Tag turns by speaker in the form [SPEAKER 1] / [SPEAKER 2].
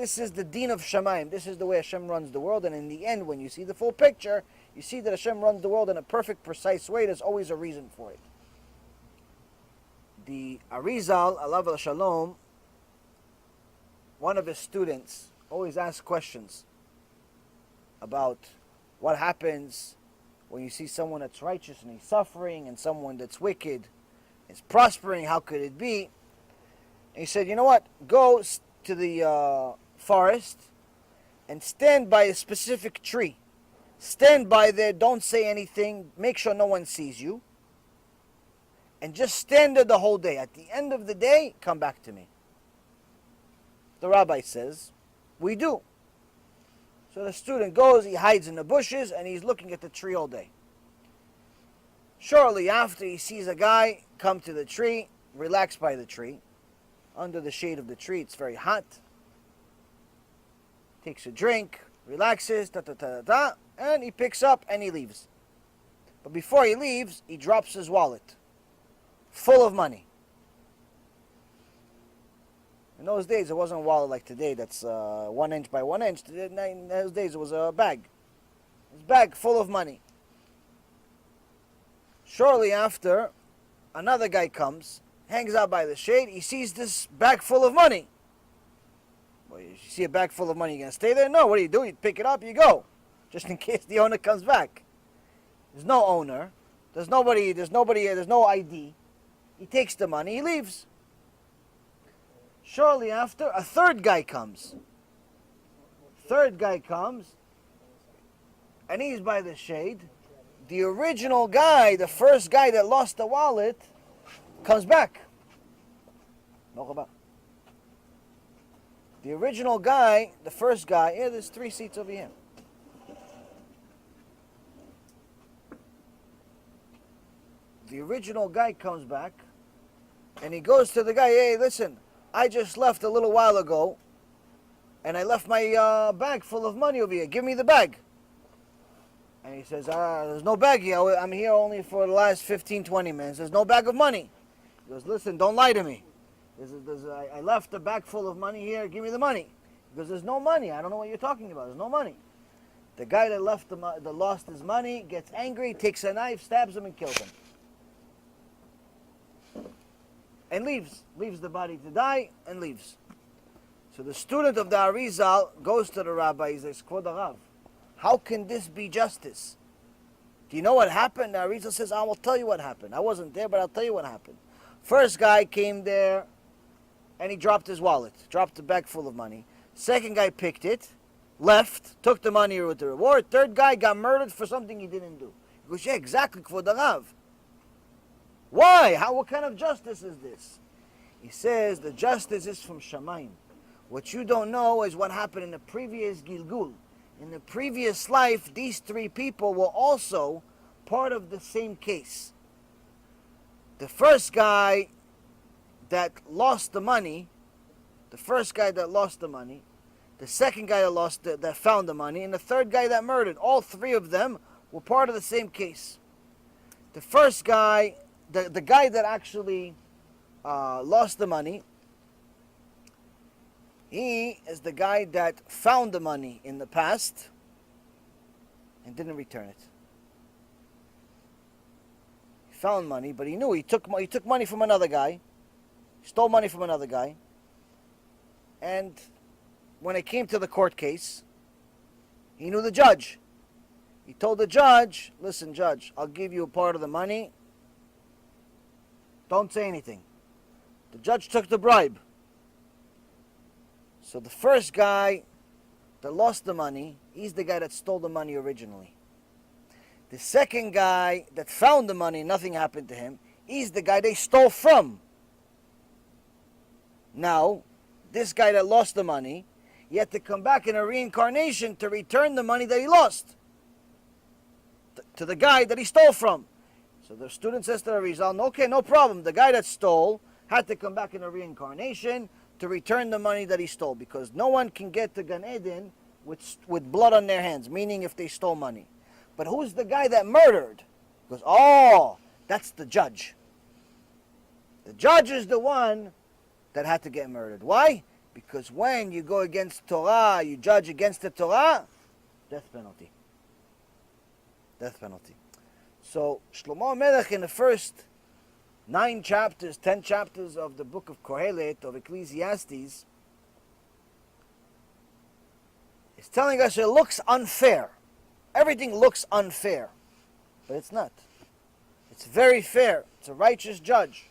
[SPEAKER 1] this is the Din of Shamayim. This is the way Hashem runs the world. And in the end, when you see the full picture, you see that Hashem runs the world in a perfect, precise way. There's always a reason for it. The ARIZaL, alav shalom, one of his students always asks questions about what happens when you see someone that's righteous and he's suffering, and someone that's wicked is prospering. How could it be? And he said, you know what? Go to the forest and stand by a specific tree. Stand by there, don't say anything, make sure no one sees you, and just stand there the whole day. At the end of the day, come back to me. The rabbi says, we do. So the student goes, he hides in the bushes, and he's looking at the tree all day. Shortly after, he sees a guy come to the tree, relax by the tree, under the shade of the tree. It's very hot. Takes a drink, relaxes, and he picks up and he leaves. But before he leaves, he drops his wallet, full of money. In those days, it wasn't a wallet like today that's 1 inch by 1 inch. In those days, it was a bag. It was a bag full of money. Shortly after, another guy comes, hangs out by the shade. He sees this bag full of money. Well, you see a bag full of money, you going to stay there? No, what do? You pick it up, you go. Just in case the owner comes back. There's no owner. There's no ID. He takes the money, he leaves. Shortly after, a third guy comes. And he's by the shade. The original guy, the first guy that lost the wallet, comes back. The original guy, the first guy, there's 3 seats over here. The original guy comes back, and he goes to the guy, hey, listen, I just left a little while ago, and I left my bag full of money over here. Give me the bag. And he says, there's no bag here. I'm here only for the last 15, 20 minutes. There's no bag of money. He goes, listen, don't lie to me. I left a bag full of money here. Give me the money. He goes, there's no money. I don't know what you're talking about. There's no money. The guy that lost his money gets angry, takes a knife, stabs him, and kills him. And leaves the body to die, and leaves. So the student of the ARIZaL goes to the rabbi. He says, Kvod Harav, how can this be justice? Do you know what happened? The ARIZaL says, I will tell you what happened. I wasn't there, but I'll tell you what happened. First guy came there, and he dropped his wallet, dropped a bag full of money. Second guy picked it, left, took the money with the reward. Third guy got murdered for something he didn't do. He goes, yeah, exactly, Kvod Harav. Why? What kind of justice is this? He says the justice is from Shamayim. What you don't know is what happened in the previous Gilgul. In the previous life, these 3 people were also part of the same case. The first guy that lost the money, the second guy that found the money, and the third guy that murdered, all 3 of them were part of the same case. The first guy, the guy that actually lost the money, he is the guy that found the money in the past and didn't return it. He found money, but he knew he took money from another guy, stole money from another guy, and when it came to the court case, he knew the judge. He told the judge, listen, judge, I'll give you a part of the money. Don't say anything. The judge took the bribe. So the first guy that lost the money, he's the guy that stole the money originally. The second guy that found the money, nothing happened to him, he's the guy they stole from. Now, this guy that lost the money, he had to come back in a reincarnation to return the money that he lost to the guy that he stole from. So the student says to the ARIZaL, okay, no problem. The guy that stole had to come back in a reincarnation to return the money that he stole, because no one can get to Gan Eden with blood on their hands, meaning if they stole money. But who's the guy that murdered? He goes, oh, that's the judge. The judge is the one that had to get murdered. Why? Because when you go against Torah, you judge against the Torah, death penalty. Death penalty. So Shlomo Melech, in the first 9 chapters, 10 chapters of the book of Kohelet, of Ecclesiastes, is telling us it looks unfair. Everything looks unfair. But it's not. It's very fair. It's a righteous judge.